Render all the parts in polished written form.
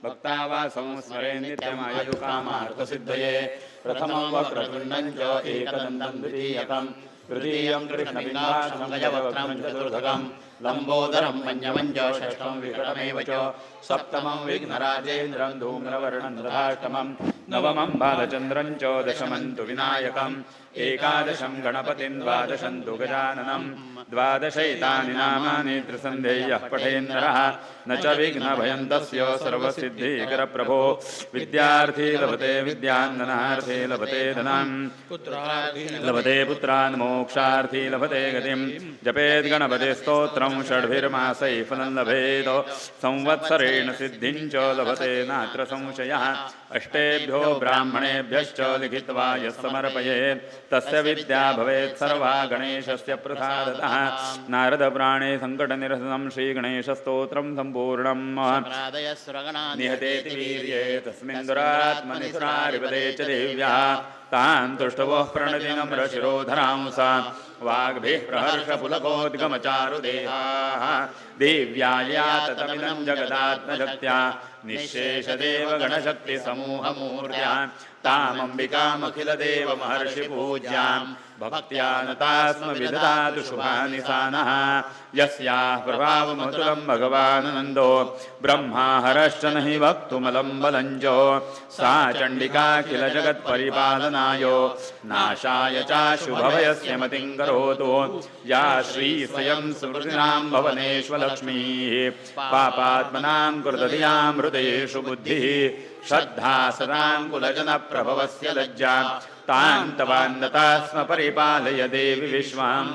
भक्तावासं स्मरे नित्यमायुकामार्थसिद्धये प्रथमं वक्रतुण्डं च एकदन्तं द्वितीयकं तृतीयं कृष्णपिङ्गाक्षं गजवक्त्रं चतुर्धकं लम्बोदरं पञ्चमं च षष्ठं विकटमेव च सप्तमं विघ्नराजेन्द्रं धूम्रवर्णं तथाष्टमं नवमं बालचन्द्रं च दशमं तु विनायकम् एकादशं गणपतिं द्वादशं तु गजाननं द्वादशैतानि नामानि त्रिसन्ध्येयः पठेन्नरः न च विघ्नभयं तस्य सर्वसिद्धिकरप्रभो विद्यार्थी लभते विद्यान्धनार्थी लभते धनं लभते पुत्रान् मोक्षार्थी लभते गतिं जपेद् गणपतिस्तोत्रं षड्भिर्मासैः फलं लभेत् संवत्सरेण सिद्धिं च लभते नात्र संशयः अष्टेभ्यो ब्राह्मणेभ्यश्च लिखित्वा यः समर्पयेत् तस्य विद्या भवेत् सर्वा गणेशस्य प्रसादतः नारदपुराणे सङ्कटनिरसनं श्रीगणेशस्तोत्रं सम्पूर्णं निहतेति वीर्ये तस्मिन् दुरात्मनि सुरारिपदे च देव्याः तान् तुष्टवोः प्रणतिनम्रशिरोधरांसा वाग्भिः प्रहर्षपुलकोद्गमचारुदेहाः देव्याया ततमिदं जगदात्मशक्त्या निःशेषदेवगणशक्तिसमूहमूर्त्या तामम्बिकामखिलदेवमहर्षिपूज्यां भक्त्या नता स्म विदधातु शुभानिशानः यस्याः प्रभावमतुलं भगवानन्दो ब्रह्मा हरश्च न हि वक्तुमलं बलञ्जो सा चण्डिका किल जगत्परिपालनाय नाशाय चाशुभभयस्य मतिं करोतु या श्रीस्वयं स्मृतीनां भवनेष्वलक्ष्मीः पापात्मनां कृतधियां हृदयेषु बुद्धिः श्रद्धा सदां कुलजनप्रभवस्य लज्जा तान्तवान्नता स्म परिपालय देवि विश्वां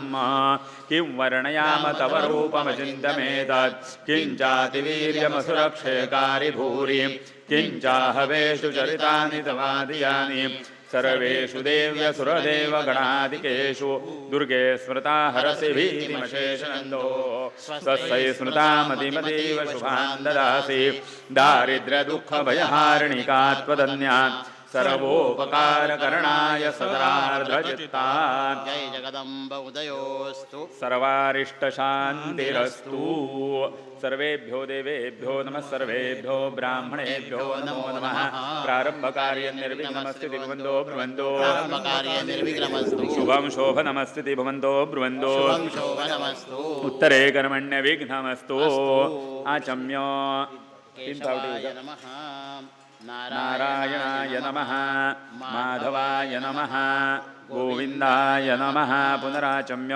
किं वर्णयाम तव रूपमचिन्तमेतत् किञ्चातिवीर्यमसुरक्षयकारि भूरि किञ्चाहवेषु चरितानि तवादियानि सर्वेषु देव्यसुरदेवगणादिकेषु दुर्गे स्मृता हरसि भीतिमशेषनन्दो स्वस्यै स्मृता मतिमतीव शुभान् ददासि दारिद्र्यदुःखभयहारिणिका त्वदन्या सर्वोपकारकरणाय सदार्धचित्ता जय जगदम्ब उदयोस्तु सर्वारिष्टशान्तिरस्तु सर्वेभ्यो देवेभ्यो नमः सर्वेभ्यो ब्राह्मणेभ्यो नमो नमः प्रारम्भकार्यनिर्विघ्नमस्ति भवन्तो ब्रुवन्तो शुभं शोभनमस्ति भवन्तो ब्रुवन्तो उत्तरे कर्मण्यविघ्नमस्तु आचम्य नारायणाय नमः माधवाय नमः गोविन्दाय नमः पुनराचम्य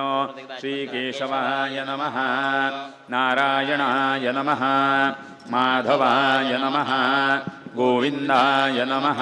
श्रीकेशवाय नमः नारायणाय नमः माधवाय नमः गोविन्दाय नमः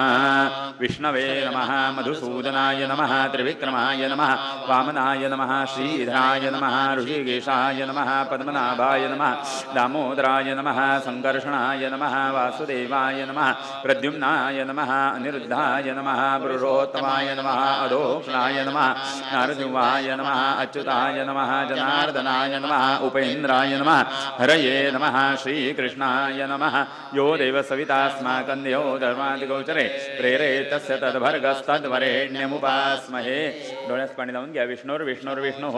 विष्णवे नमः मधुसूदनाय नमः त्रिविक्रमाय नमः वामनाय नमः श्रीधराय नमः ऋषिकेशाय नमः पद्मनाभाय नमः दामोदराय नमः संकर्षणाय नमः वासुदेवाय नमः प्रद्युम्नाय नमः अनिरुद्धाय नमः पुरुषोत्तमाय नमः अधोक्षणाय नमः नारसिंहाय नमः अच्युताय नमः जनार्दनाय नमः उपेन्द्राय नमः हरये नमः श्रीकृष्णाय नमः यो देवसवितास्माकन्यो धर्मादिगोचरे प्रेरे तस्य तद्भर्गस्तद्वरेण्यमुपास्महे डोळ्यात पाणी लावून घ्या विष्णुर्विष्णुर्विष्णुः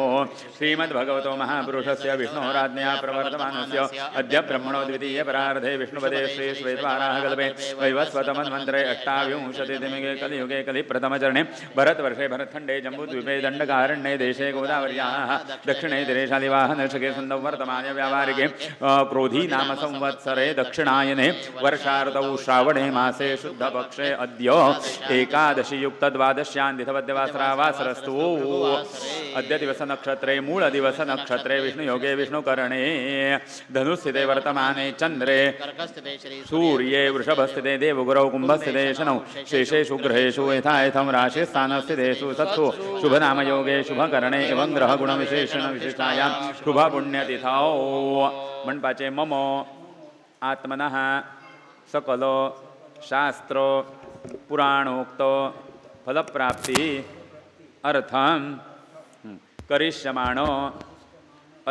श्रीमद्भगवतो महापुरुषस्य विष्णोराज्ञया प्रवर्तमानस्य अद्य ब्रह्मणो द्वितीय परार्धे विष्णुपदे श्री श्वेतवाराहकल्पे वैवस्वतमन्वन्तरे अष्टाविंशतितमे कलियुगे कलिप्रथमचरणे भरतवर्षे भरतखण्डे जम्बूद्वीपे दण्डकारण्ये देशे गोदावर्याः दक्षिणे दिनेशालिवाहनर्षके सन्दवर्तमाने व्यावारिके क्रोधी नाम संवत्सरे दक्षिणायने वर्षार्धौ श्रावणे मासे शुद्धपक्षे अद्य एकादशी युक्त द्वादश्यान्तिथवद्यवासरावासरस्तु अद्य दिवस नक्षत्रे मूल दिवस नक्षत्रे विष्णुयोगे विष्णुकरणे धनुस्थिते वर्तमाने चन्द्रे सूर्ये वृषभस्थिते देवगुरौ कुम्भस्थिते शनौ शेषेषु ग्रहेषु यथायथं राशिस्थानस्थितेषु सत्सु शुभनामयोगे शुभकरणे एवं ग्रहगुणविशेषण विशिष्टायां शुभपुण्यतिथौ मंडपाचे मम आत्मनः सकल शास्त्र पुराणोक्त फलप्राप्ति अर्थं करिष्यमाणो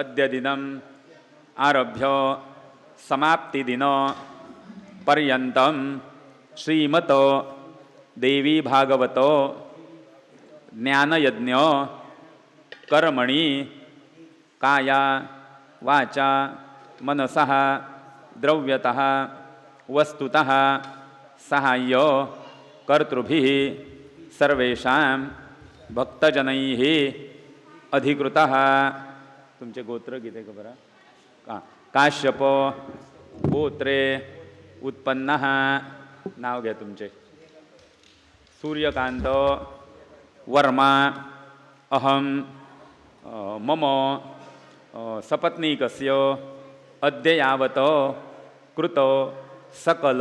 अद्य दिनम् आरभ्य समाप्तिदिन पर्यन्तं श्रीमत देवी भागवत ज्ञानयज्ञ कर्मणि काया वाचा मनसः द्रव्यतः वस्तुतः सहाय्य कर्तृभिः सर्वेषां भक्तजनैः अधिकृतः. तुमचे गोत्र किती का बरं? काश्यप गोत्रे उत्पन्नः. नाव घ्या तुमचे. सूर्यकांत वर्मा अहम मम सपत्नीकस्य अद्य यावत कृत सकल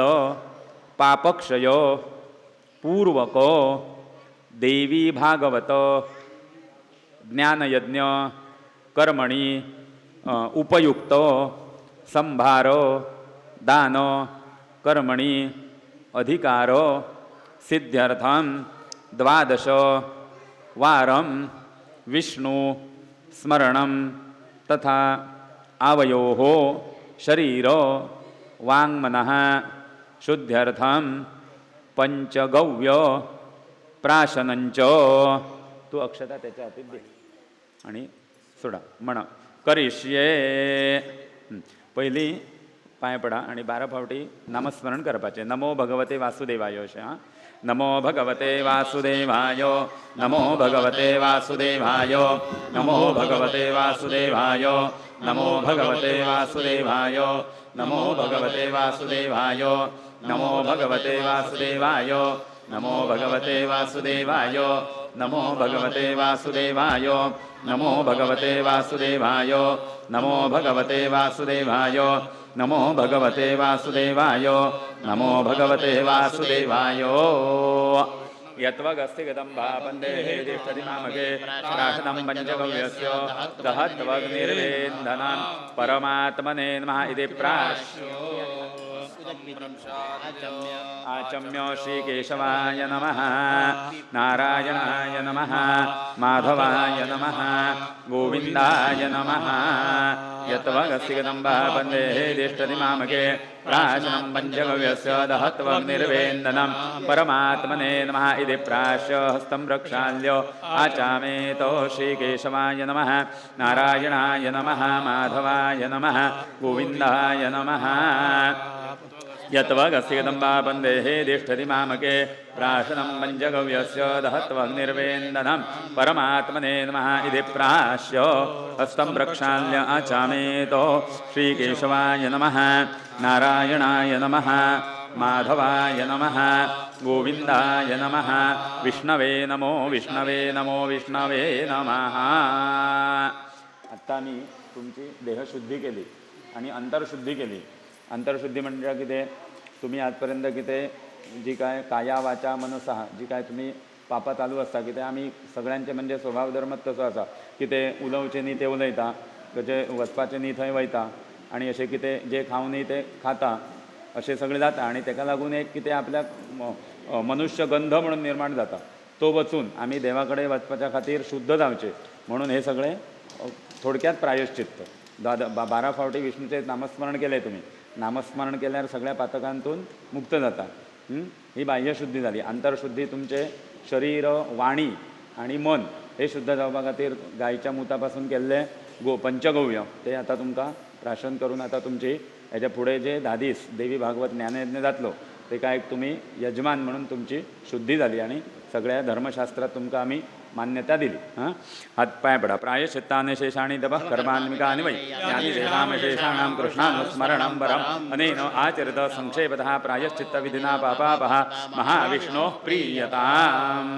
पापक्षय पूर्वक देवी भागवत ज्ञानयज्ञ कर्मणि उपयुक्त संभार दान कर्मणि अधिकार सिद्ध्यर्थं 12 वारं विष्णु स्मरणं तथा आवयोः शरीर वाङ्मनः शुद्ध्यर्थं पंचगव्य प्राशनंच. तू अक्षता त्याच्या हातीत दे आणि सोडा म्हणा करिष्ये. पहिली पाय पडा आणि 12 फावटी नामस्मरण करपाचे. नमो भगवते वासुदेवाय. नमो भगवते वासुदेवाय. नमो भगवते वासुदेवाय. नमो भगवते वासुदेवाय. नमो भगवते वासुदेवाय. नमो भगवते वासुदेवाय. नमो भगवते वासुदेवाय. नमो भगवते वासुदेवाय. नमो भगवते वासुदेवाय. नमो भगवते वासुदेवाय. नमो भगवते वासुदेवाय. नमो भगवते वासुदेवाय. नमो भगवते वासुदेवाय. यत्वगस्तिगतं भापन्दे दिष्टदिमामगे प्राशनं पञ्चगव्यस्य दहत्वग्निर्वेन्दनां परमात्मने नमः इति प्राश्यो. आचम्य श्रीकेशवाय नमः. नारायणाय नमः. माधवाय नमः. गोविन्दाय नमः. यत्वगस्तिगदम्बा वन्दे दिष्टदिमामगे प्राशनं पञ्चगव्यस्य दहत्वग्निर्वेन्दनं परमात्मने नमः इति प्राश्य हस्तं प्रक्षाल्य आचामेतो श्रीकेशवाय नमः. नारायणाय नमः. माधवाय नमः. गोविन्दाय नमः. यत्वगस्तिगदम्बा वन्दे दिष्टदिमामगे प्राशनं पञ्चगव्यस्य दहत्वग्निर्वेन्दनं परमात्मने नमः इति प्राश्य हस्तं प्रक्षाल्य आचामेतो श्रीकेशवाय नमः. नारायणाय नमः. माधवाय नमः. गोविन्दाय नमः. विष्णवे नमो विष्णवे नमो विष्णवे नमः. आता मी तुमची देहशुद्धी केली आणि अंतरशुद्धी केली. अंतरशुद्धी म्हणजे कितें? तुम्ही आजपर्यंत कितें जी काय काया वाचा मनसा जी काय तुम्ही पापा चालू असता कितें आमी सगळ्यांचे म्हणजे स्वभाव धर्मच तसो आसा. कितें उलोवचें न्ही तें उलयता, खंयचे वचपाचें न्ही थंय वयता आनी अशें कितें जें खावं न्ही तें खाता अशें सगळें जाता. आनी तेका लागून एक कितें आपल्याक मनुष्य गंध म्हणून निर्माण जाता. तो वचून आमी देवा कडेन वचपाच्या खातीर शुद्ध जावचें म्हणून हे सगळें थोडक्यात प्रायश्चित्त. 12 फावटी विष्णूचें नामस्मरण केलें तुम्ही. नामस्मरण केल्यार सगळ्या पातकांतून मुक्त जाता. ही बाह्यशुद्धी जाली. अंतरशुद्धी तुमचे शरीर वाणी आणि मन हे शुद्ध जावपा खातीर गायच्या मुतापासून केल्ले पंचगव्य ते आता तुमकां प्राशन करून आता तुमची हेच्या फुडें जे 10 दीस देवी भागवत ज्ञानयज्ञ जातलो तेका एक तुम्ही यजमान म्हणून तुमची शुद्धी जाली आणि सगळ्या धर्मशास्त्रात तुमकां आमी मान्यता दिली. हात पाय पडा. प्रायश्चित्तानि शेषाणि तपः कर्मान्विकानि वै यानि शेषाणां कृष्णानुस्मरणं वरम् अनेन आचरित संक्षेपतः प्रायश्चित्तविधिना पापापः महाविष्णोः प्रीयताम्.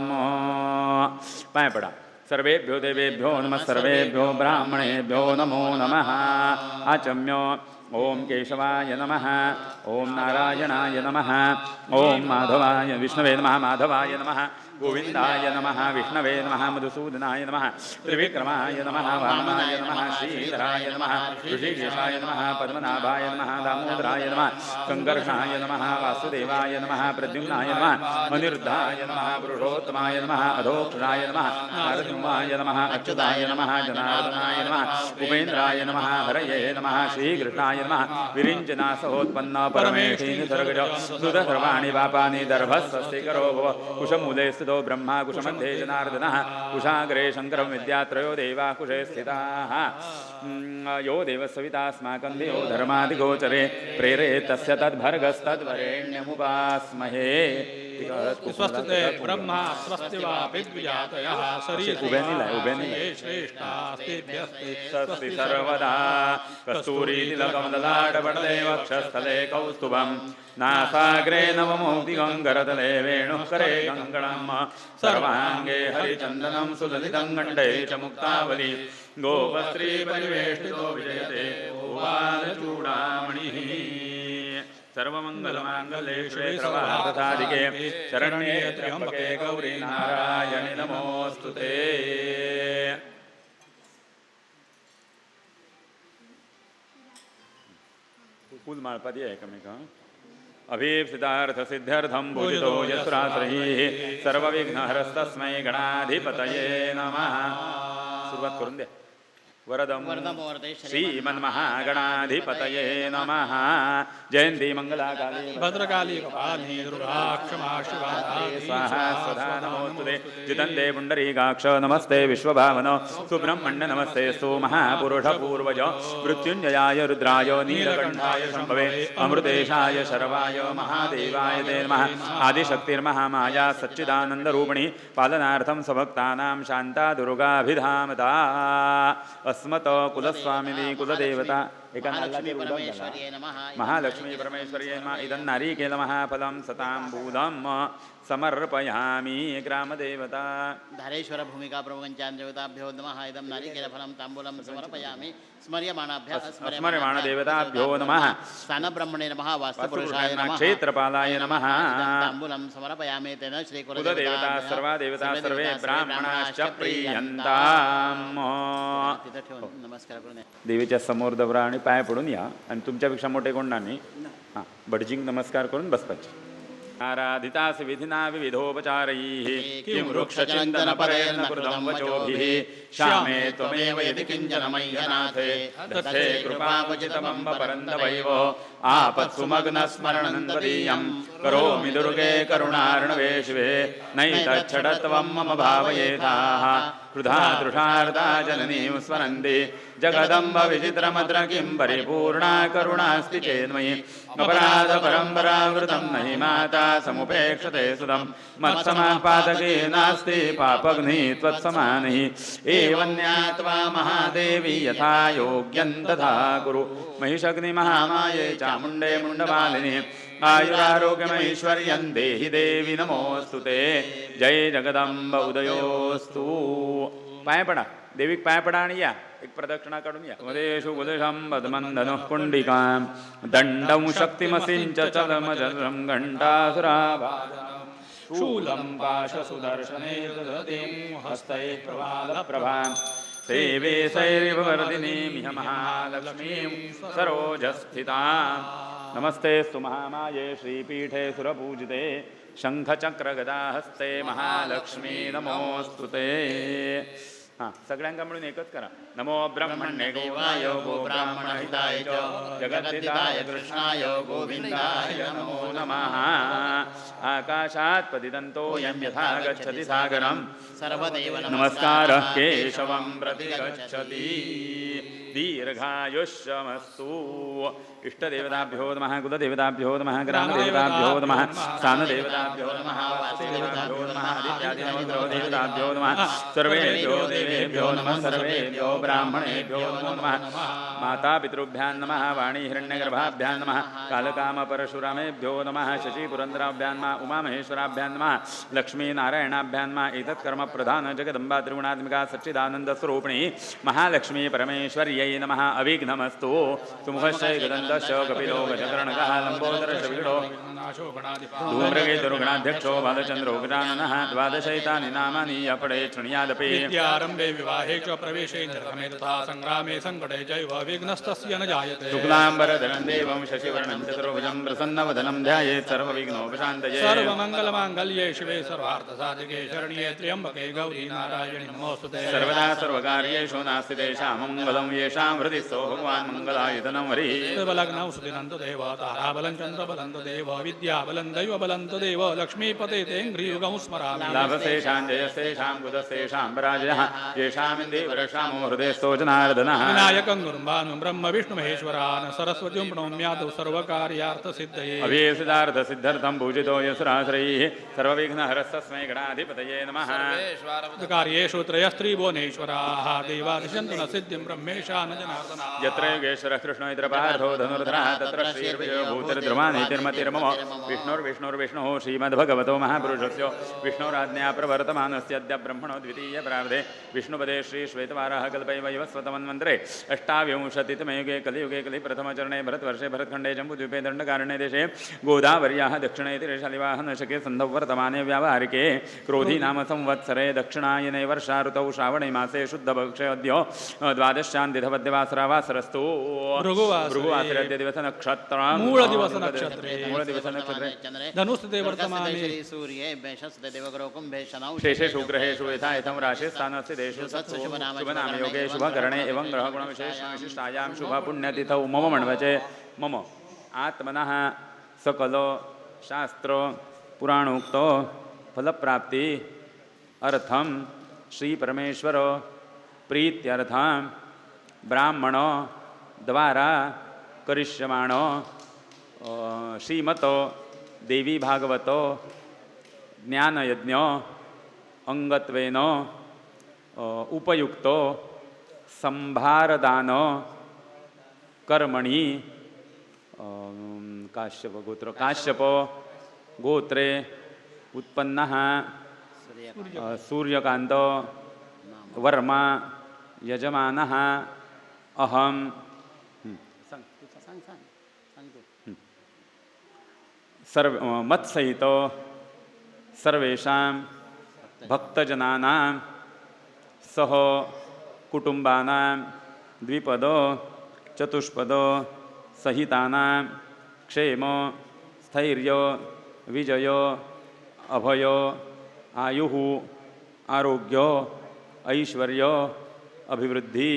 पाय पडा. सर्वेभ्यो देवेभ्यो नमः. सर्वेभ्यो ब्राह्मणेभ्यो नमो नमः. आचम्य ओम केशवाय नमः. ओम नारायणाय नमः. ओम माधवाय विष्णवे नमः. माधवाय नमः. गोविन्दाय नमः. विष्णवे नमः. मधुसूदनाय नमः. त्रिविक्रमाय नमः. वामनाय नमः. श्रीधराय नमः. ऋषिकेशाय नमः. पद्मनाभाय नमः. दामोदराय नमः. संकर्षणाय नमः. वासुदेवाय नमः. प्रद्युम्नाय नमः. अनिरुद्धाय नमः. पुरुषोत्तमाय नमः. अधोक्षराय नमः. नारसिंहाय नमः. अच्युताय नमः. जनार्दनाय नमः. उपेन्द्राय नमः. हरये नमः. श्रीकृष्णाय नमः. विरिञ्चनासहोत्पन्न परमेष्ठी निसर्गज सुध सर्वाणि पापानि दर्भस्वस्ति करो भव कुशमूले स्थितो ब्रह्मा कुशमध्ये जनार्दनः कुशाग्रे शङ्करं विद्यात्रयो देवा कुशे स्थिताः यो देवस्सवितास्माकं धियो धर्मादिगोचरे प्रेरे तस्य तद्भर्गस्तद्वरेण्यमुपास्महे स्वस्ते ब्रह्मा स्वस्ति वा विद्विजातयः शरीरे श्रेष्ठास्तेभ्यस्ते स्वस्ति सर्वदा कस्तूरीतिलकमललाटपटले वक्षस्थले कौस्तुभं नासाग्रे नवमौक्तिकङ्करतले वेणुः करे कङ्कणं सर्वाङ्गे हरिचन्दनं सुललितं कण्ठे च मुक्तावली गोपस्त्रीपरिवेष्टितो विजयते गोपालचूडामणिः सर्वमङ्गलमाङ्गल्ये शिवे सर्वार्थसाधिके शरण्ये त्र्यम्बके गौरी नारायणि नमोऽस्तु ते फूलमाळपदी एकमेक अभीप्सितार्थसिद्ध्यर्थं पूजितो यस्राश्रयीः सर्वविघ्नहरस्तस्मै गणाधिपतये नमः सुरुवात करून द्या वरदं श्रीमन्महागणाधिपतये नमः जयन्ती मंगलाकाली भद्रकाली कपालिनी दुर्गा क्षमा शिवा स्वाहा स्वधा नमोस्तुते जितन्ते पुण्डरीकाक्ष नमस्ते विश्वभावन सुब्रह्मण्य नमस्ते स्तु महापुरुष पूर्वज मृत्युञ्जयाय रुद्राय नीलकण्ठाय शम्भवे अमृतेशाय शर्वाय महादेवाय ते नमः आदिशक्तिर्महामाया सच्चिदानन्दरूपिणी पालनार्थं स्वभक्तानां शान्ता दुर्गाभिधामता अस्मत् कुलस्वामिनी कुलदेवता महालक्ष्मी परमेश्वर्ये नमः इदं नारिकेलमहाफलं सताम्बूलं समर्पयामि ग्रामदेवता धारेश्वर भूमिका प्रमुखञ्चान्द्रदेवताभ्यो नमः इदं नारिकेलफलं ताम्बूलं समर्पयामि स्मर्यमाणदेवताभ्यो नमः स्थानब्रह्मणे नमः वास्तुपुरुषाय नमः क्षेत्रपालाय नमः ताम्बूलं समर्पयामि तेन श्रीकुलदेवता सर्वा देवता सर्वे ब्राह्मणाश्च प्रीयन्ताम् नमस्कार करून देवीच्या समोर दबरा आणि पाय पडून या आणि तुमच्यापेक्षा मोठे कोण नाही हां भटजिंग नमस्कार करून बसपाचे आराधितास विधिना विविधोपचारैः किं वृक्षचिन्तनपरेण कृतं वचोभिः श्यामे त्वमेव यदि किञ्चन मय्यनाथे दत्ते कृपावचितमम्ब परन्दवैव आपत्सुमग्नस्मरणन्वदीयं करोमि दुर्गे करुणार्णवे शिवे नैतच्छडत्वं मम भावयेताः कृधा तृषार्ता जननीं स्मरन्ति जगदम्ब विचित्रमत्र किं परिपूर्णा करुणास्ति चेन्मयि अपराधपरम्परावृतं नहि माता समुपेक्षते सुदं मत्समापादके नास्ति पापग्नि त्वत्समानिः एवं ज्ञात्वा महादेवी यथा योग्यं तथा कुरु महिषग्निमहामाये चामुण्डे मुण्डमालिनी आयुरारोग्यमैश्वर्यं देहि देवी नमोऽस्तु ते जय जगदम्ब उदयोस्तु पाय पडा देवीक पाय पडा आणि या एक प्रदक्षिणा काढून या वदेषु गुदशं वदमन्दनुः पुण्डिकां दण्डं शक्तिमसिञ्च चलमजलं घण्टासुराभाजनं शूलं पाशसुदर्शने ददतीं हस्तैः प्रभालप्रभां सेवे सैरिवर्धिनीमिह महालक्ष्मीं सरोजस्थितां नमस्तेस्तु महामाये श्रीपीठे सुरपूजिते शङ्खचक्रगदाहस्ते महालक्ष्मी नमोऽस्तु ते हां सगळ्यांका मिळून एकच करा नमो ब्रह्मण्ये गोवाय गोब्राह्मणहिताय च जगद्धिताय कृष्णाय गोविन्दाय नमो नमः आकाशात् पतितन्तोऽयं यथा गच्छति सागरं सर्वदेव नमस्कारः केशवं प्रति गच्छति दीर्घायुष्यमस्तु इष्टदेवताभ्यो नमः कुलदेवताभ्यो नमः ग्रामदेवताभ्यो नमः स्थानदेवताभ्यो नमः वासुदेवताभ्यो नमः आदित्यादिनवग्रह देवताभ्यो नमः सर्वेभ्यो देवेभ्यो नमः सर्वेभ्यो ब्राह्मणेभ्यो नमो नमः मातापितृभ्यां नमः वाणी हिरण्यगर्भाभ्यां नमः कालकामपरशुरामेभ्यो नमः शशिपुरन्दराभ्यां नमः उमामहेश्वराभ्यां नमः लक्ष्मीनारायणाभ्यां नमः एतत्कर्म प्रधान जगदम्बा त्रिगुणात्मिका सच्चिदानन्दस्वरूपिणी महालक्ष्मी परमेश्वर्यै नमः अविघ्नमस्तु सुमुखश्चै गदन्तश्च कपिलो गजकर्णकः लम्बोदरश्च विगडो धूम्रगे दुर्गणाध्यक्षो बालचन्द्रो गजाननः द्वादशैतानि नामानि अपडे शृणुयादपि विद्यारम्भे विवाहे च प्रवेशे निर्गमे तथा सङ्ग्रामे सङ्कटे चैव विघ्नस्तस्य न जायते शुक्लाम्बरधरं देवं शशिवर्णं चतुर्भुजं प्रसन्नवदनं ध्यायेत् सर्वविघ्नोपशान्तये सर्वमङ्गलमाङ्गल्ये शिवे सर्वार्थसाधिके शरण्ये त्र्यम्बके गौरी नारायणि नमोऽस्तुते सर्वदा सर्वकार्येषु नास्ति तेषां मङ्गलं ये तेषां हृदि सो भगवान् मङ्गलायुधनं वरी देवलग्नौ सुदिनन्तु देव ताराबलं चन्द्रबलं देव विद्याबलं दैवबलं देव लक्ष्मीपते तेङ्घ्रियुगं स्मरामि लाभशेषां जयशेषां कुतशेषां पराजयः येषामिन्दीवरक्षामो हृदयस्थो जनार्दनः विनायकं गुरुम्बानु ब्रह्म विष्णुमहेश्वरान् सरस्वतीं प्रणम्यातु सर्वकार्यार्थसिद्धये अभीसिद्धार्थसिद्धर्थं पूजितो यशुराश्रयैः सर्वविघ्नहरस्तस्मै गणाधिपतये नमः कार्येषु त्रयस्त्रिभुवनेश्वराः देवादिशन्तु न सिद्धिं ब्रह्मेशान जनार्दना यत्र योगेश्वरः कृष्णो इति पार्थो धनुर्धरः तत्र श्रीर्विजयो भूतिर्ध्रुवानीतिर्मतिर्मम विष्णुर्विष्णुः श्रीमद्भगवतो महापुरुषस्य विष्णोराज्ञा प्रवर्तमानस्य अद्य ब्रह्मणो द्वितीयप्रारब्धे विष्णुपदे श्रीश्वेतवाराः कल्पे वैवस्वतमन्वन्तरे अष्टाविंशतितमे युगे कलियुगे कलिप्रथमचरणे भरतवर्षे भरतखण्डे जम्बूद्वीपे दण्डकारण्ये देशे गोदावर्याः दक्षिणे तीरशालिवाहनशके सन्धौ वर्तमाने व्यावहारिके क्रोधी नाम संवत्सरे दक्षिणायने वर्षा ऋतौ श्रावणे मासे शुद्धपक्षे अद्य द्वादशान्तिधवद्यवासरावासरस्तु भृगुवासरद्य दिवसनक्षत्रं मूलदिवसनक्षत्रे धनुस्थिते वर्तमाने सूर्ये मेषस्ते देवगुरौ कुम्भे शनौ शेषे शुग्रहेषु यथा यथं राशिस्थानस्य देशु शुभनामयोगे शुभकरणे एवं ग्रहगुणविशेषविशिष्टायां शुभपुण्यतिथौ मम मण्वचे मम आत्मनः सकलो शास्त्र पुराणोक्तो फलप्राप्ति अर्थम श्री परमेश्वर प्रीत्यर्थं ब्राह्मणो द्वारा करिष्यमाणो श्रीमतो देवी भागवतो ज्ञानयज्ञ अंगत्वेन उपयुक्तो संभारदान कर्मणि काश्यप गोत्रे उत्पन्नः सूर्यकांत वर्मा यजमानः अहम सर्व मत्सहित सर्वेषां भक्तजनानां सह कुटुंबानां द्विपदो चतुष्पदो सहितानां क्षेम स्थैर्य विजय अभय आयुः आरोग्य ऐश्वर्य अभिवृद्धि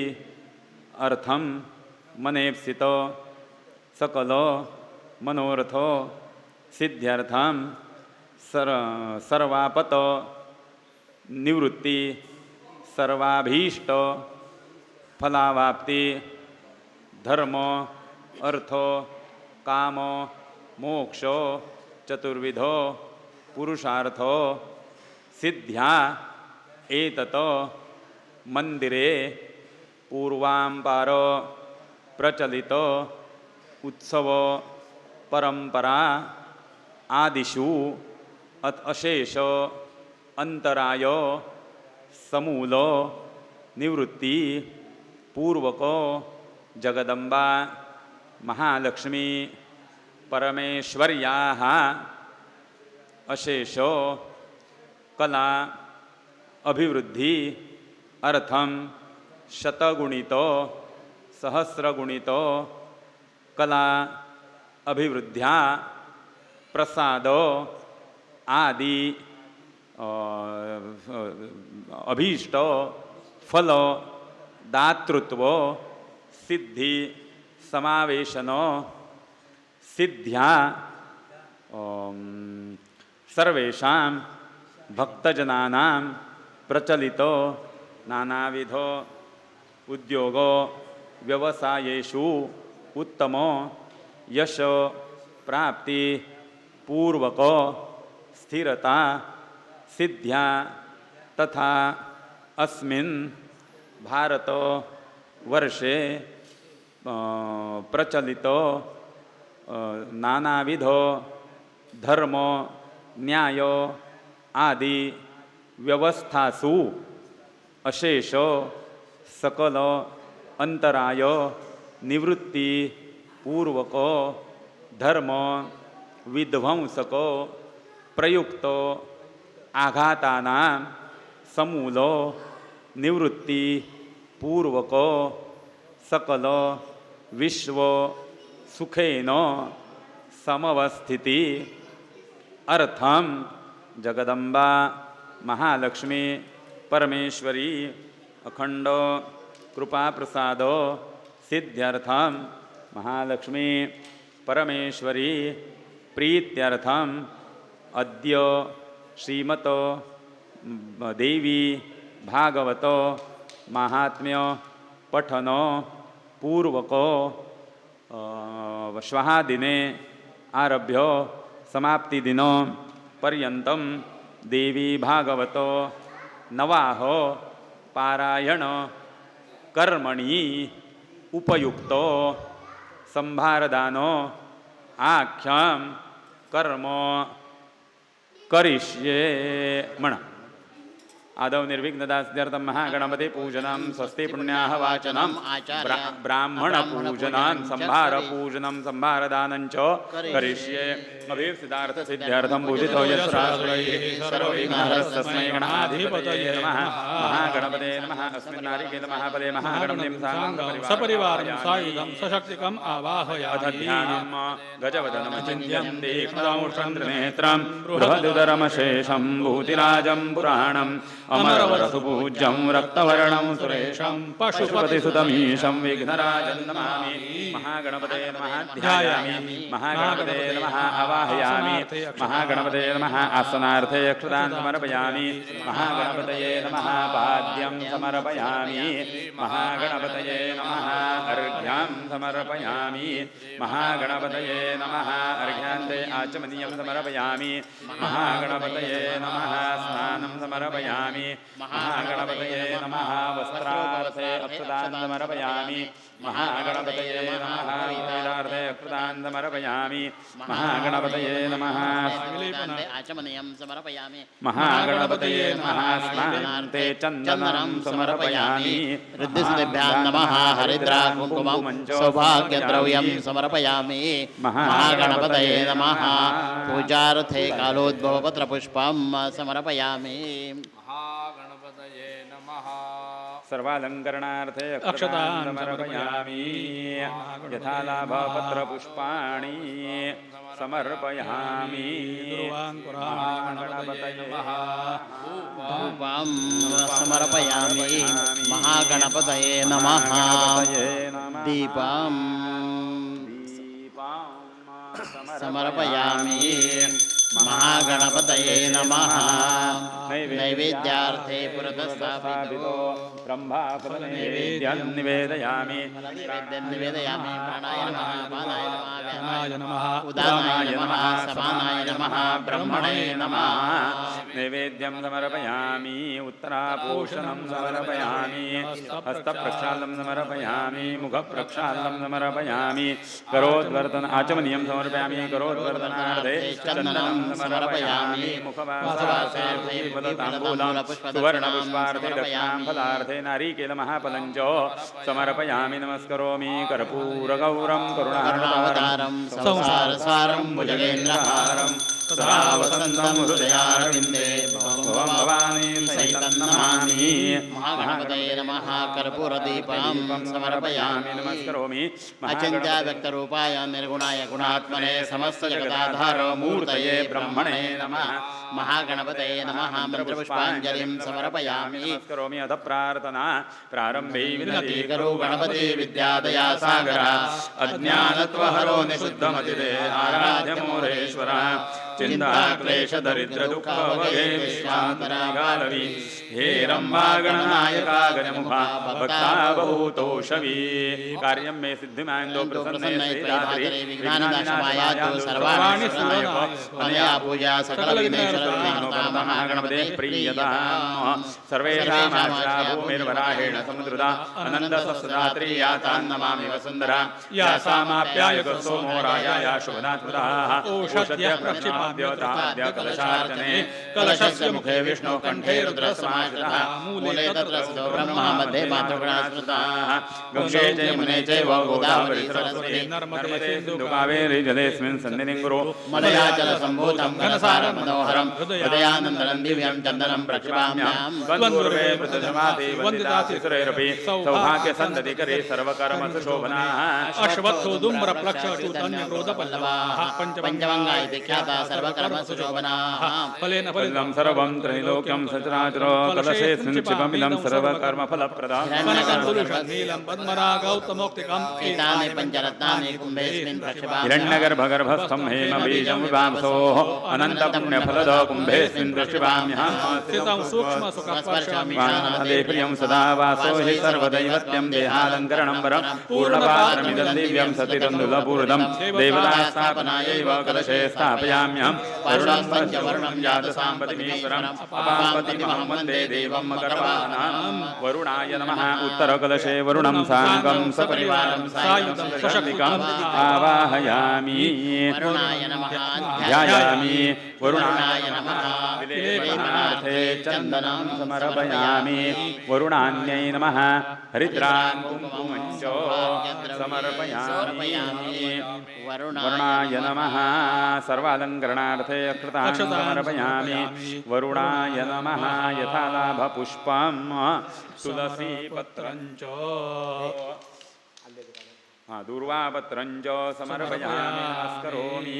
अर्थम मनेप्सित सकल मनोरथ सिद्ध्यर्थम सर्वापत निवृत्ति सर्वाभीष्ट फलावाप्ति धर्म अर्थ काम मोक्ष चतुर्विधो पुरुषार्थो सिद्ध्या एतत मंदिरे पूर्वांपार प्रचलित उत्सव परंपरा आदिषु अशेष अंतराय समूल निवृत्ति पूर्वक जगदंबा महालक्ष्मी परमेश्वर्याः अशेष कला अभिवृद्धि अर्थम शतगुणितो सहस्रगुणितो कला अभिवृद्ध्या प्रसाद आदि अभीष्ट फल दातृत्व सिद्धि समावेशन सिद्ध्या सर्वेषां भक्तजनानां प्रचलितो नानाविधो उद्योगो व्यवसायेषु उत्तमो यश प्राप्ति पूर्वक स्थिरता सिद्ध्या तथा अस्मिन् भारत वर्षे प्रचलितो नानाविधो धर्म न्याय आदि व्यवस्थासु अशेष सकल अंतराय निवृत्ति पूर्वक धर्म विध्वंसको प्रयुक्तो आघातानां समूलो निवृत्ति पूर्वको सकल विश्व सुखेन समवस्थिति अर्थम जगदंबा महालक्ष्मी परमेश्वरी अखंड कृपा प्रसादो सिद्ध्यर्थम महालक्ष्मी परमेश्वरी प्रीत्यर्थम अद्य श्रीमत देवी भागवत महात्म्य पठन पूर्वको श्वः दिने आरभ्य समाप्तिदिन पर्यन्तं देवी भागवत नवाह पारायण कर्मणि उपयुक्तो संभारदानो आख्यां कर्म करिष्ये म्हणा. आदौ निर्विघ्नदास्यर्थं महागणपति पूजनं स्वस्ति पुण्याः वाचनं ब्राह्मण पूजनं संभार पूजनं संभारदानं च करिष्ये. अभीप्सितार्थ सिद्ध्यर्थं पूजितो यस्रासुरैः सर्वविघ्नहरस्तस्मै गणाधिपतये नमः. महागणपते नमः. अस्मिन् नारिकेल महाफले महागणपतिं सपरिवारं सायुधं सशक्तिकम् आवाहयामि. अथ ध्यानं गजवदनमचिन्त्यं तीक्ष्णौषन्द्रनेत्रं बृहदुदरमशेषं भूतिराजं पुराणम् अमरवरसुपूज्यं रक्तवर्णं सुरेशं पशुपतिसुतमीशं विघ्नराजं नमामि. महागणपते नमः ध्यायामि. महागणपते नमः आवाहयामि. महागणपते नमः आसनार्थे अक्षतान् समर्पयामि. महागणपतये नमः पाद्यं समर्पयामि. महागणपतये नमः अर्घ्यं समर्पयामि. महागणपतये नमः अर्घ्यान्ते आचमनीयं समर्पयामि. महागणपतये नमः स्नानं समर्पयामि. महागणपतये नमः वस्त्रार्थे अक्षतान् समर्पयामि. महागणपतये नमः वीरार्थे अक्षतान् समर्पयामि. महागणपतये नमः आचमनीयं समर्पयामि. महागणपतये नमः स्नानान्ते चन्दनं समर्पयामि. ऋद्धिसिद्धिभ्यां नमः हरिद्रा कुङ्कुमं सौभाग्यद्रव्यं समर्पयामि. महागणपतये नमः पूजार्थे कालोद्भवपत्रपुष्पं समर्पयामि. महागणपतये नमः. सर्वालङ्करणार्थे अक्षतान् समर्पयामि. यथा लाभपत्रपुष्पाणि समर्पयामि. महागणपतये नमः. धूपं समर्पयामि. महागणपतये नमः. दीपं समर्पयामि. महागणपतये नमः. नैवेद्यार्थे पुरतस्थापितो ब्रह्माफलनैवेद्यं निवेदयामि. नैवेद्यं निवेदयामि. प्राणाय नमः, अपानाय नमः, व्यानाय नमः. उदानाय नमः, समानाय नमः, ब्रह्मणे नमः. नैवेद्यं समर्पयामि. उत्तरापोषणं समर्पयामि. हस्तप्रक्षालनं समर्पयामि. मुखप्रक्षालनं समर्पयामि. करोद्वर्तन आचमनीयं समर्पयामि. करोद्वर्तनार्थे चन्दनं समर्पयामि. मुखवासार्थे फलताम्बूलं सुवर्णपुष्पार्थे दक्षिणां फलार्थे नारिकेलमहाफलं च समर्पयामि. नमस्करोमि कर्पूरगौरं करुणावतारं संसारसारं भुजगेन्द्रहारं सदा वसन्तं हृदयारविन्दे भवं भवानी सहितं नमामि. महागणपतये नमः. कर्पूरदीपं समर्पयामि. नमस्करोमि अचिन्त्याव्यक्तरूपाय निर्गुणाय गुणात्मने समस्तजगदाधार मूर्तये ब्रह्मणे नमः. महागणपतये नमः. मन्त्रपुष्पाञ्जलिं समर्पयामि. नमस्करोमि अथ प्रार्थना प्रारम्भे विनति करो गणपति विद्यादया सागरा अज्ञानत्वहरो निशुद्धमतिरे आराध्यमोरेश्वर चिन्ता क्लेश दरिद्र दुःख वगे विश्वान्तरागालवी हे रम्भा गणनायका गणमुखा भक्ता बहुतोषवी. कार्यं मे सिद्धिमान्दो प्रसन्ने श्रीरात्रि विघ्नानाशमायातु सर्वाणि अनया पूजा सकल महागणपते प्रीयताम्. सर्वेषां भूमिर्वराहेण समुद्रदा अनन्दसहस्रात्री यातान् नमामि वसुन्धरा. यासामाप्यायक सोमो राजाया शुभनात्मदाः ओषध्य प्रक्षिपाद्योताद्य कलशार्चने. कलशस्य मुखे विष्णु कंठे रुद्रसमाश्रितः मूले तत्र स्थितो ब्रह्मा मध्ये मातृगणाश्रिताः. गंगे च यमुने चैव गोदावरी सरस्वती नर्मदे सिन्धु कावेरी जलेऽस्मिन् सन्निधिं कुरु. मलयाचलसम्भूतं घनसारं मनोहरं हृदयानन्दनं दिव्यं चन्दनं प्रक्षिपाम्यां. वन्दुर्वे मृतजमाति वन्दितासि सुरैरपि सौभाग्यसन्दतिकरे सर्वकर्मसुशोभनाः. अश्वत्थो दुम्रप्लक्षतुतन्यक्रोधपल्लवाः पञ्चमङ्गा इति ख्याता सर्वकर्मसुशोभनाः फलेन फलितं सर्वं त्रैलोक्यं सचराचरो कलशेऽस्मिन् क्षिपमिदं सर्वकर्मफलप्रदम् नीलं पद्मरागौतमोक्तिकम् एतानि पञ्चरत्नानि कुम्भेऽस्मिन् प्रक्षिपामि हिरण्यगर्भगर्भस्थं हेमबीजं विवांसोः अनन्तपुण्यफलदो कुम्भेऽस्मिन् प्रक्षिपाम्यहं स्थितं सूक्ष्मसुखस्पर्शामि वानमदे प्रियं सदा वासो हि सर्वदैवत्यं देहालङ्करणं वरं पूर्णपात्रमिदं दिव्यं सतितन्दुलपूर्णं देवतास्थापनायैव कलशे स्थापयाम्यहं वरुणं पञ्चवर्णं जातसाम्पतिमीश्वरम् अपाम्पतिमहं वन्दे देवं मकरवाहनं वरुणाय नमः उत्तरकलशे वरुणं साङ्गं सपरिवारं सायुधं सशक्तिकम् आवाहयामि वरुणाय नमः ध्यायामि वरुणाय नमः विलेपनार्थे चन्दनं समर्पयामि वरुणान्यै नमः हरिद्रां कुङ्कुमं च समर्पयामि वरुणाय नमः सर्वालङ्करणार्थे अकृतां समर्पयामि वरुणाय नमः यथालाभपुष्पं तुलसीपत्रं च दूर्वापत्रं च समर्पयामि नमस्करोमि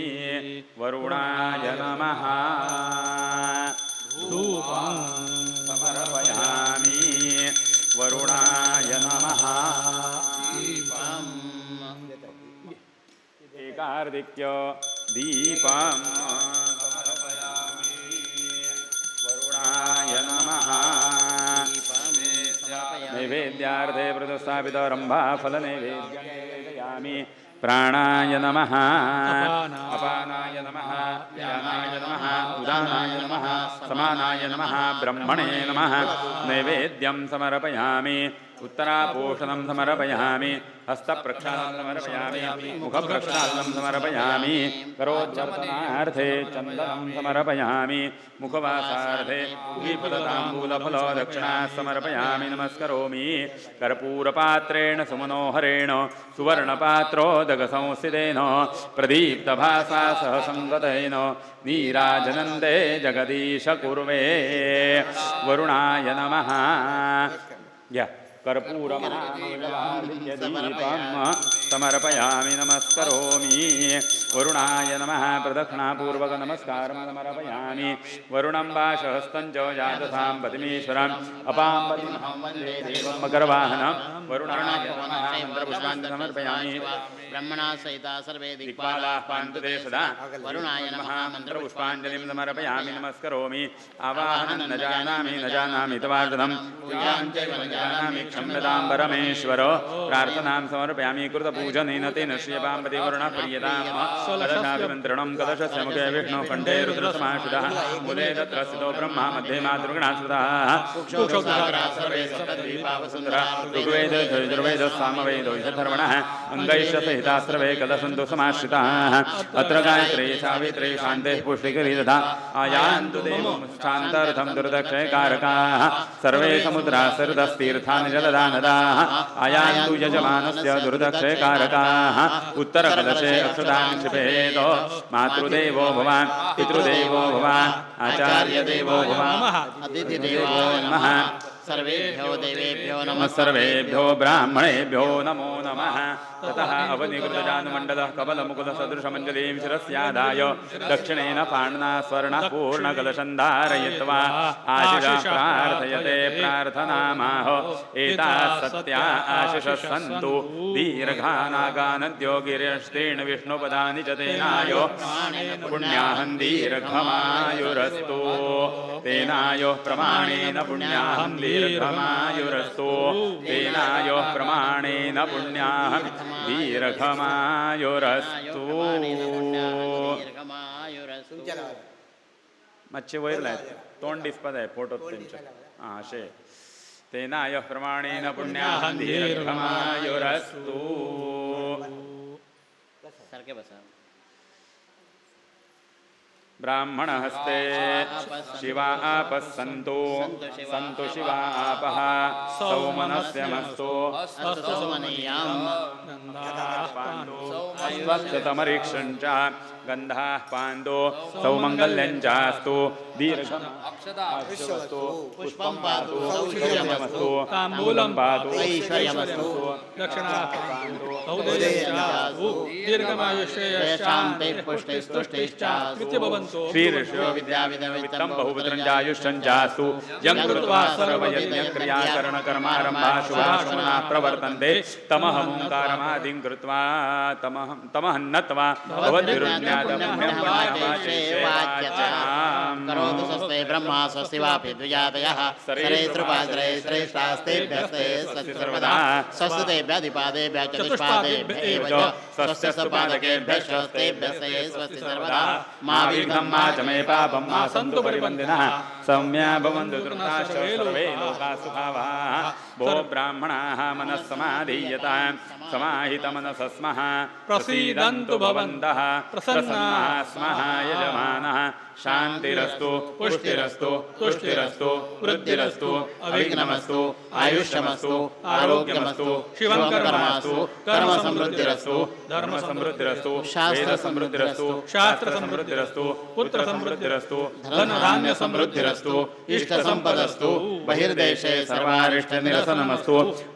वरुणाय नमः धूपं समर्पयामि वरुणाय नमः एकार्दिक्य दीपं समर्पयामि वरुणाय नमः नैवेद्यार्थे प्रदस्थापितरम्भाफलनैवेद्यं निवेदयामि प्राणाय नमः अपानाय नमः व्यानाय नमः उदानाय नमः समानाय नमः ब्रह्मणे नमः नैवेद्यं समर्पयामि उत्तरापोषणं समर्पयामि हस्तप्रक्षालनं समर्पयामि मुखप्रक्षालनं समर्पयामि करोज्जर्पणार्थे चन्दनं समर्पयामि मुखवासार्थे दीपदताम्बूलफलो दक्षिणा समर्पयामि नमस्करोमि कर्पूरपात्रेण सुमनोहरेण सुवर्णपात्रोदकसंस्थितेन प्रदीप्तभासा सह संगतेन नीराजनन्दे जगदीश कुर्वे वरुणाय नमः कर्पूरमहामङ्गलार्घ्यदीपं समर्पयामि नमस्करोमि वरुणाय नमः प्रदक्षिणापूर्वकनमस्कारं समर्पयामि वरुणं वाशहस्तं च जातसाम्पतिमीश्वरम् अपाम्पतिमहं वन्दे देवं मकरवाहनं वरुणाय नमः मन्त्रपुष्पाञ्जलिं समर्पयामि ब्रह्मणा सहिता सर्वे दिक्पालाः पान्तु ते सदा वरुणाय नमः मन्त्रपुष्पाञ्जलिं समर्पयामि नमस्करोमि आवाहनं न जानामि तवार्जनं पूजाञ्चैव न जानामि क्षम्यतां परमेश्वर प्रार्थनां समर्पयामि कृतपूजनेन तेन श्रियपाम्पति वरुणः प्रीयतां कलशाभिमन्त्रणं कलशस्य मुखे विष्णु कण्ठे रुद्रसमाश्रितः मूले तत्र स्थितो ब्रह्मा मध्ये मातृगणा ऋग्वेद यजुर्वेद सामवेदो यथर्वणः अङ्गैश्चसहितास्रवे कलशन्तु समाश्रिताः अत्र गायत्री सावित्री शान्तेः पुष्टिकरी तथा आयान्तु देवमुष्ठान्तर्थं दुर्दक्षयकारकाः सर्वे समुद्राः सरितस्तीर्थानि जलदानदाः आयान्तु यजमानस्य दुर्दक्षयकारकाः उत्तरकलशे अक्षतां क्षिपेत मातृदेवो भव पितृदेवो भव आचार्यदेवो भव अतिथिदेवो नमः सर्वेभ्यो देवेभ्यो नमः सर्वेभ्यो ब्राह्मणेभ्यो नमो नमः ततः अवनिकृतजानुमण्डलः कमलमुकुलसदृशमञ्जलीं शिरस्यादाय दक्षिणेन पाणिना स्वर्णपूर्णकलशं धारयित्वा आशिषः प्रार्थयते प्रार्थनामाह एताः सत्या आशिषः सन्तु दीर्घानागानद्यो गिरिष्टेन विष्णुपदानि च तेनायो पुण्याहं दीर्घमायुरस्तु तेनायो प्रमाणेन पुण्याहं दीर्घमायुरस्तु तेनायो प्रमाणेन पुण्याहं दीर्घमायुरस्तु मातशे वयर लायत तोंड दिसपा जाय फोटो तेंचे अशे तेनाय प्रमाणेन पुण्याहं दीर्घमायुरस्तु सारखे बसा ब्राह्मणहस्ते शिवा आपः सन्तु सन्तु शिवा आपः सौमनस्यमस्तु सुमनीयाम् स्वच्छतमरीक्षं च गन्धाः पान्दो सौमङ्गल्यञ्चास्तु दीर्घम् अक्षतास्तु पुष्पं पातु सौषधमस्तु ताम्बूलं पातु ऐश्वर्यमस्तु दक्षिणा औदेयश्चास्तु दीर्घमायुष्येयश्चान्ते पुष्टिस्तुष्टिश्चास्तु भवन्तु श्रीऋषयो विद्याविदवित्तं बहुपुत्रञ्चायुष्यञ्चास्तु यं कृत्वा सर्वयज्ञक्रियाकरणकर्मारम्भा शुभाशुभना प्रवर्तन्ते तमहमोङ्कारमादिं कृत्वा तमः नत्वा भवद्भिरुज्ञातपुण्यं करोतु स्वस्ते ब्रह्मा स्वस्ति वापि द्विजातयः सरेतृपादरे श्रेष्ठास्तेभ्यस्ते स्वस्ति सर्वदा स्वस्ति तेभ्यधिपादेभ्यः चतुष्पादेभ्यः एव च स्वस्य स्वपादकेभ्यः स्वस्तेभ्यस्ते स्वस्ति सर्वदा मा विघ्नं मा च मे पापं मा सन्तु परिबन्धिनः सौम्या भवन्तु तृप्ताश्च सर्वे लोकाः सुखावहाः भो ब्राह्मणाः मनः समाधीयतां समाहितमनसः स्मः प्रसीदन्तु भवन्तः प्रसन्नाः स्मः यजमानः शान्तिरस्तु पुष्टिरस्तु तुष्टिरस्तु वृद्धिरस्तु अविघ्नमस्तु आयुष्यमस्तु आरोग्यमस्तु शिवं कर्मस्तु कर्म समृद्धिरस्तु धर्म समृद्धिरस्तु शास्त्र समृद्धिरस्तु शास्त्र समृद्धिरस्तु पुत्र समृद्धिरस्तु धन धान्य समृद्धिरस्तु इष्ट संपदस्तु बहिर्देशे सर्वारिष्ट निरसनमस्तु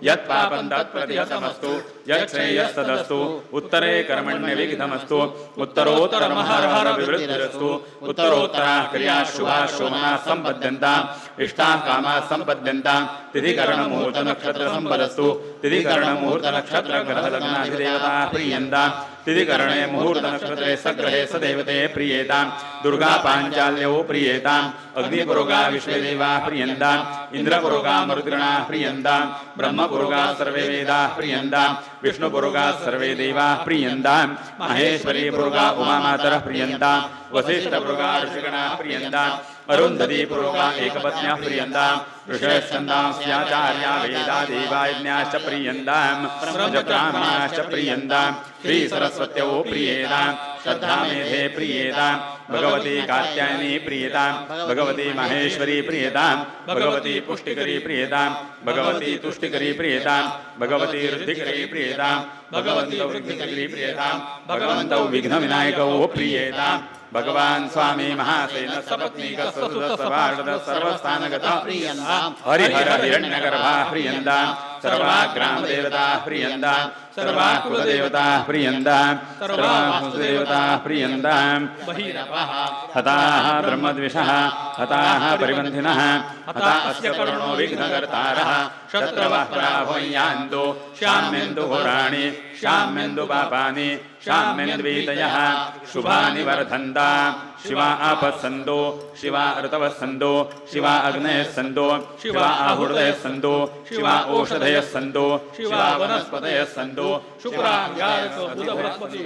यत्पापं तत्प्रतिहतमस्तु यच्छ्रेयस्तदस्तु उत्तरे कर्मण्य विघ्नमस्तु उत्तरोत्तरमहरहर विवृद्धिरस्तु उत्तरोत्तराः क्रियाः शुभाः शोभनाः सम्पद्यन्ताम् इष्टाः कामाः सम्पद्यन्ताम् तिथिकरणमुहूर्तनक्षत्रसम्पदस्तु तिथिकरणमुहूर्तनक्षत्रग्रहलग्नाधिदेवताः प्रीयन्ताम् तिथिकरणे मुहूर्तनक्षत्रे सग्रहे सदैवते प्रीयेताम् दुर्गा पाञ्चाल्यौ प्रीयेताम् अग्निपुरोगा विश्वेदेवाः प्रीयन्ताम् इन्द्रपुरोगा मरुद्गणाः प्रीयन्ताम् ब्रह्मपुरोगाः सर्वे वेदाः प्रीयन्ताम् विष्णुपुरोगाः सर्वे देवाः प्रीयन्ताम् महेश्वरी पुरोगा उमामातरः प्रीयन्ताम् वसिष्ठपुरोगा ऋषिगणाः प्रीयन्ताम् अरुन्धती पुरोगा एकपत्न्याः प्रीयन्ताम् ऋषयश्चन्दांस्याचार्या वेदा देवायज्ञाश्च प्रीयन्ताम् ब्रह्मब्राह्मणाश्च प्रीयन्ताम् श्रीसरस्वत्यौ प्रीयेताम् श्रद्धामेधे प्रीयेताम् भगवती कात्यायनी प्रीयताम् भगवती माहेश्वरी प्रीयताम् भगवती पुष्टिकरी प्रीयताम् भगवती तुष्टिकरी प्रीयताम् भगवती वृद्धिकरी प्रीयताम् भगवन्तौ वृद्धिकरी प्रीयताम् भगवन्तौ विघ्नविनायकौ प्रीयेताम् भगवान् स्वामी महासेन सपत्नीक सवार्ध सर्वस्थानगता प्रीयन्ताम् हरिहर हिरण्यगर्भाः प्रीयन्ताम् सर्वाः ग्रामदेवताः प्रीयन्ताम् सर्वाः कुलदेवताः प्रीयन्ताम् सर्वाः वसुदेवताः प्रीयन्ताम् बहिरवः हताः ब्रह्मद्विषः हताः परिबन्धिनः हता अस्य करुणो विघ्नकर्तारः शत्रवः पराभवन्यान्तो शाम्यन्तुघोराणि शाम्यन्तुपापानि शाम्यन्द्वीतयः शुभानि वर्धन्ता शिवा आपस्सन्तो शिवा ऋतवः सन्तो शिवा अग्नयः सन्तो शिवा आहुर्दयः सन्तो शिवा ओषधयः सन्तो शिवा वनस्पतयः सन्तो शुक्राङ्गारको बुध बृहस्पति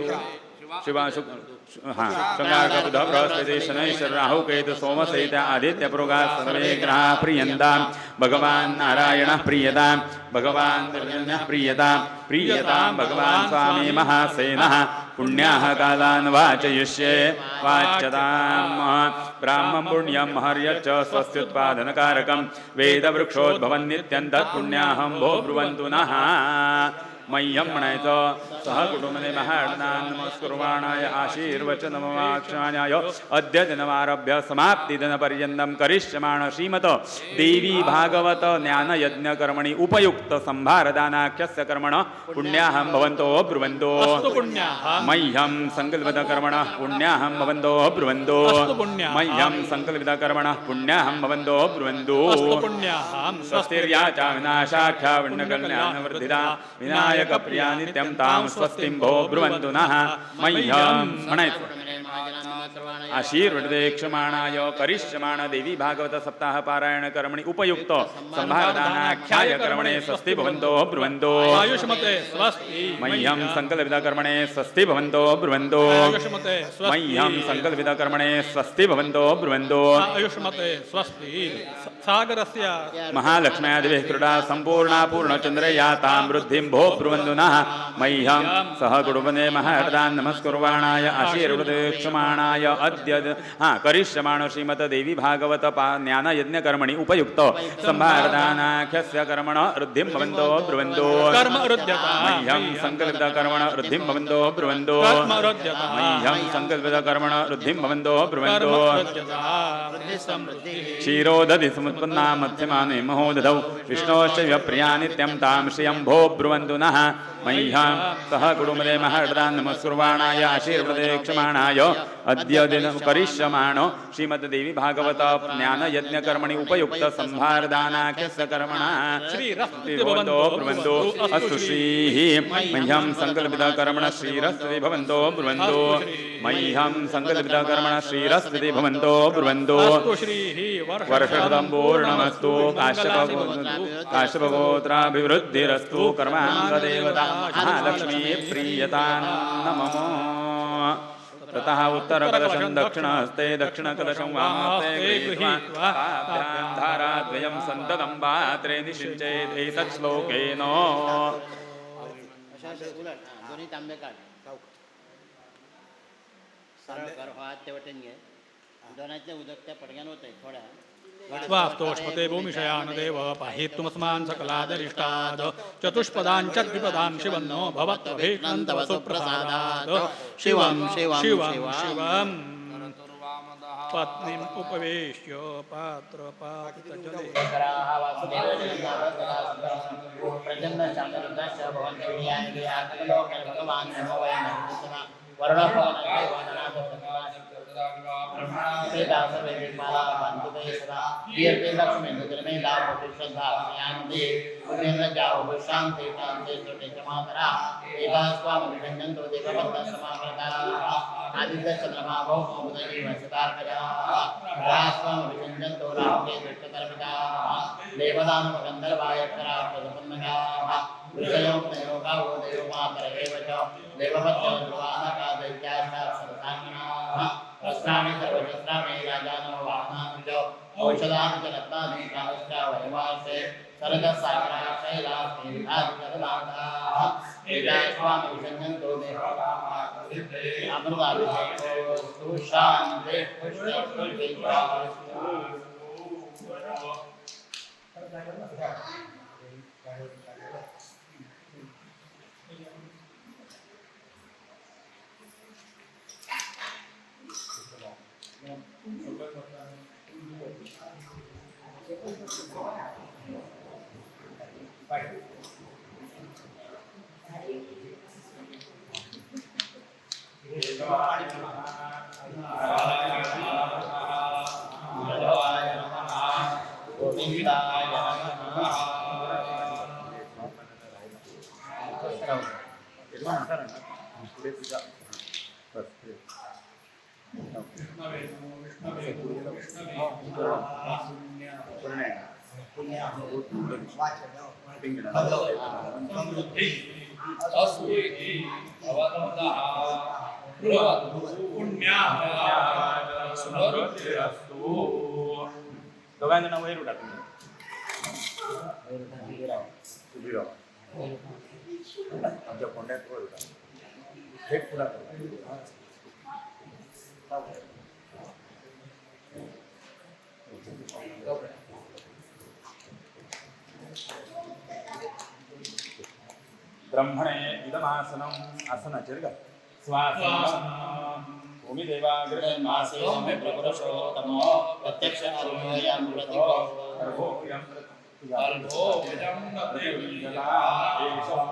शिवा शङ्गारक बुध बृहस्पति शनैश्वर राहु केतु सोम सहित आदित्य पुरोगाः सर्वे ग्रहाः प्रीयन्ताम् भगवान् नारायणः प्रीयताम् भगवान् दुर्जनः प्रीयताम् प्रीयताम् भगवान् स्वामी महासेनः पुण्याः कालान् वाचयिष्ये वाच्यताम् ब्राह्मं पुण्यं हर्यश्च स्वस्त्युत्पादनकारकं वेदवृक्षोद्भवन् नित्यं तत्पुण्याहं भो ब्रुवन्तु नः मह्यं मणयत सह कुटुम्बे महार्णान् नमस्कुर्वाणाय आशीर्वचनमवाक्षाणाय अद्य दिनमारभ्य समाप्तिदिनपर्यन्तं करिष्यमाण श्रीमत देवी भागवत ज्ञानयज्ञकर्मणि उपयुक्त संभारदानाख्यस्य कर्मण पुण्याहं भवन्तो ब्रुवन्तो मह्यं संकल्पितकर्मणः पुण्याहं भवन्तो ब्रुवन्तो मह्यं संकल्पितकर्मणः पुण्याहं भवन्तो ब्रुवन्तो स्वस्तिर्या च विनाशाख्या विण्णकल्याणवर्धिता विनायक प्रिया नित्यं तां स्वस्तिं भो ब्रुवन्तु नः मह्यं मणयतु आशीर्वदेक्षमाणाय करिष्यमाण देवी भागवत सप्ताह पारायण कर्मणि उपयुक्त संभारदानाख्याय कर्मणे स्वस्ति भवन्तो ब्रुवन्तो आयुष्मते स्वस्ति मह्यं संकल्पित कर्मणे स्वस्ति भवन्तो ब्रुवन्तो आयुष्मते मह्यं संकल्पित कर्मणे स्वस्ति भवन्तो ब्रुवन्तो आयुष्मते स्वस्ति सागरस्य महालक्ष्म्यादिभिः क्रीडा सम्पूर्णा पूर्णचन्द्रया तां वृद्धिं भो ब्रुवन्तु नः मह्यं सह कुटुम्बे महर्दान् नमस्कुर्वाणाय आशीर्वदेक्षमाणाय प्रदेक्षमाणाय अद्य करिष्यमाणो श्रीमद्देवी भागवत ज्ञानयज्ञकर्मणि उपयुक्त संभारदानाख्यस्य कर्मण वृद्धिं भवन्तो ब्रुवन्तो मह्यं संकल्पितकर्मण वृद्धिं भवन्तो ब्रुवन्तो मह्यं संकल्पितकर्मण वृद्धिं भवन्तो ब्रुवन्तो क्षीरोदधि समुत्पन्ना मध्यमाने महोदधौ विष्णोश्च प्रिया नित्यं तां श्रियं भो ब्रुवन्तु नः मह्यं सह कुटुम्बे महर्दान् नमस्कुर्वाणाय आशीर्वदेक्षमाणाय अद्य दिनं करिष्यमाणो श्रीमद्देवी भागवत ज्ञानयज्ञकर्मणि उपयुक्त संभारदानाख्यस्य कर्मणः भवन्तो ब्रुवन्तो अस्तु श्रीः मह्यं संकल्पितकर्मणः श्रीरस्ति भवन्तो ब्रुवन्तो मह्यं संकल्पितकर्मणः श्रीरस्ति भवन्तो ब्रुवन्तो वर्षशतं पूर्णमस्तु काश्यपगोत्राभिवृद्धिरस्तु कर्माङ्गदेवता महालक्ष्मी प्रीयतां नमः ततः उत्तरकलशं दक्षिणहस्ते दक्षिणकलशं वामहस्ते गृहीत्वा ताभ्यां धाराद्वयं सन्ततं पात्रे निषिञ्चेत् एतत् श्लोकेन दोन्ही तांबे काढ सरळ कर हात तेवटेन घे दोनातले उदक त्या पडक्यान होतंय थोड्या स्वास्तोष्पते भूमिशयानदेव पाहित्वमस्मान् सकलादरिष्टात् चतुष्पदाञ्चद्विपदां शिवन्नो भवत्वभीष्णन्तव सुप्रसादात् शिवं शिवं शिवं शिवं पत्नीम् उपवेश्य पात्रपातितजले वस्त्राणि सर्वशस्त्राणि राजानो वाहनानि औषधानि च रत्नानि कालश्च वैवासे सरदसागरः शैलास्तेन्द्रादिजगदान्ताः एतास्वामि विसञ्जन्तो देवाः अमृताभिषेकोऽस्तु शान्तिः पुष्टिस्तु दोघांना वैर उठा तुम्ही आमच्या कोंड्यात वर उठा थेट पुढा ब्रह्मणे इदमासनम् आसनाचे का स्वासनं भूमिदेवाग्रमासे मे प्रपुरुषोत्तमो प्रत्यक्षारूढयं प्रतिको अर्भोयं अर्भोयं देवीजला एषः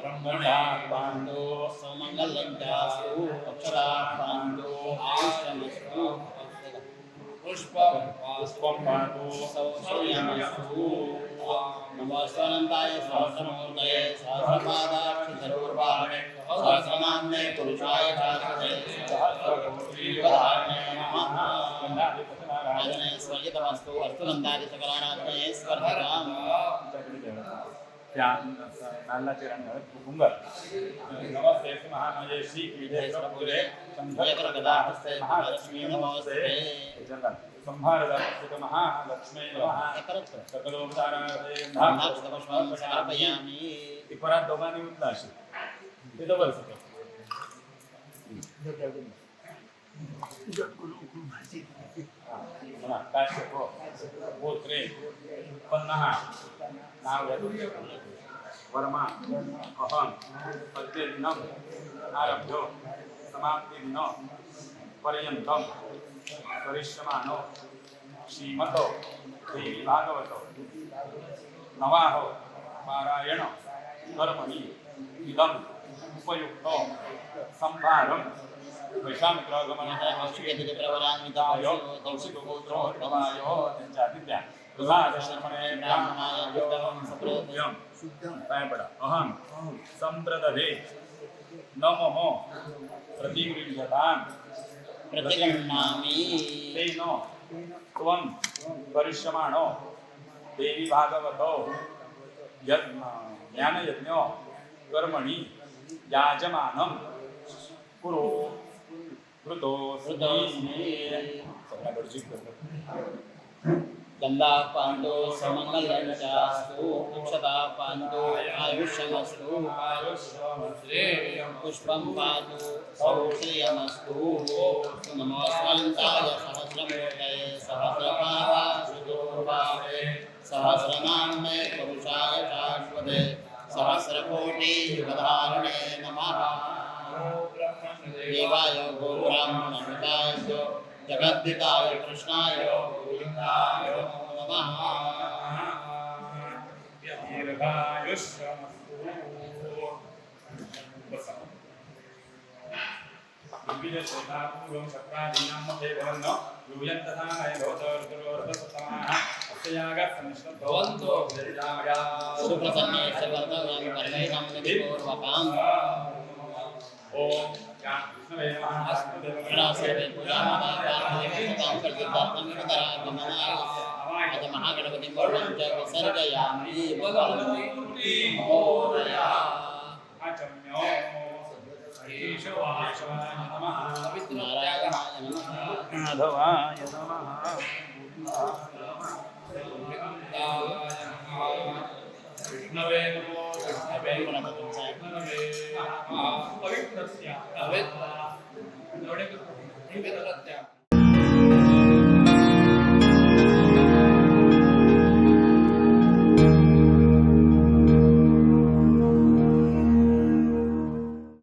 ब्रह्मणा पाण्डो समङ्गलं दासु अक्षरा पाण्डो आश्रमस्तु पुष्पं पाण्डो सौशयमस्तु नमस्वनन्ताय सहस्रमूर्तये सहस्रपादाक्षिधरोर्वाहणे सहस्रनाम्ने पुरुषाय शाश्वते सहस्रकोटिवधारणे नमः स्वर्गितमस्तु अस्तु नन्दादि सकलाराधने स्वर्गिताम् त्या नाल्लाचे रंग कुंगर नमस्ते महामहेशी विजयपुरे शंभरकदाहस्ते महालक्ष्मी नमस्ते संहारदास्ते महालक्ष्मी नमः सकलोपचारार्थे ब्रह्माक्षपुष्पं समर्पयामि. ती परत दोघांनी उठला अशी ते डबल गोत्रे पन्नाह नाव वर्मा अहम प्रत्येदिनम आरभ्यो समाप्तिदिनो पर्यन्तं करिष्यमानो श्रीमतो देवी भागवतो नवाहो पारायण कर्मणि इदम् उपयुक्तो संभारं वैशामित्रागमनाय कौशिकगोत्रो प्रवायो त्यांच्या पड़ा अहम संप्रदधे नमो प्रतिगृह्यतां प्रतिगृह्णामि तेनो त्वं करिष्यमाणो देवी भागवतो ज्ञानयज्ञो कर्मणि याजमानं कुरु कृतोऽस्मि सगळ्या गरजेक गंधा पांडो समंगलंचास्तु अक्षता पांडो आयुष्यमस्तु पुष्पं पादो सौश्रियमस्तु नमोऽस्मन्ताय सहस्रमूर्तये सहस्रपादाशुदोभावे सहस्रनाम्ने पुरुषाय शाश्वते सहस्रकोटियुगधारिणे नमः. देवाय गोब्राह्मणहिताय जगद्दिताय कृष्णाय गोविन्दाय नमः. सुप्रसन्ने सर्वर्थं कर्मैनं विधिपूर्वकम् महागणपति विसर्जयामि. माधवाय नमः. विष्णवे नमो विष्णवे पवित्रस्य